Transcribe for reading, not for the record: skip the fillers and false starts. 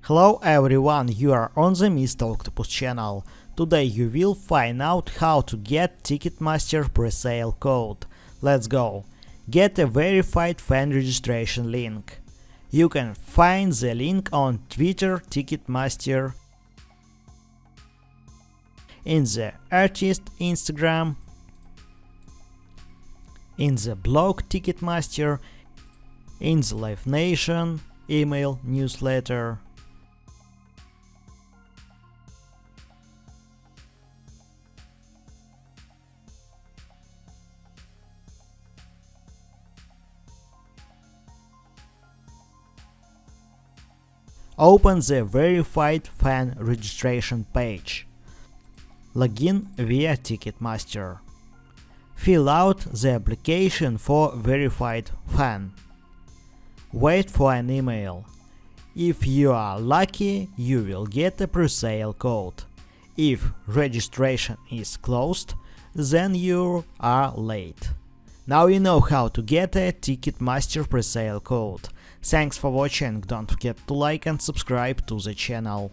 Hello everyone, you are on the Mr. Octopus channel. Today you will find out how to get Ticketmaster Presale code. Let's go! Get a verified fan registration link. You can find the link on Twitter Ticketmaster, in the artist Instagram, in the blog Ticketmaster, in the Live Nation email newsletter. Open the verified fan registration page. Login via Ticketmaster. Fill out the application for verified fan. Wait for an email. If you are lucky, you will get a presale code. If registration is closed, then you are late. Now you know how to get a Ticketmaster presale code. Thanks for watching, don't forget to like and subscribe to the channel.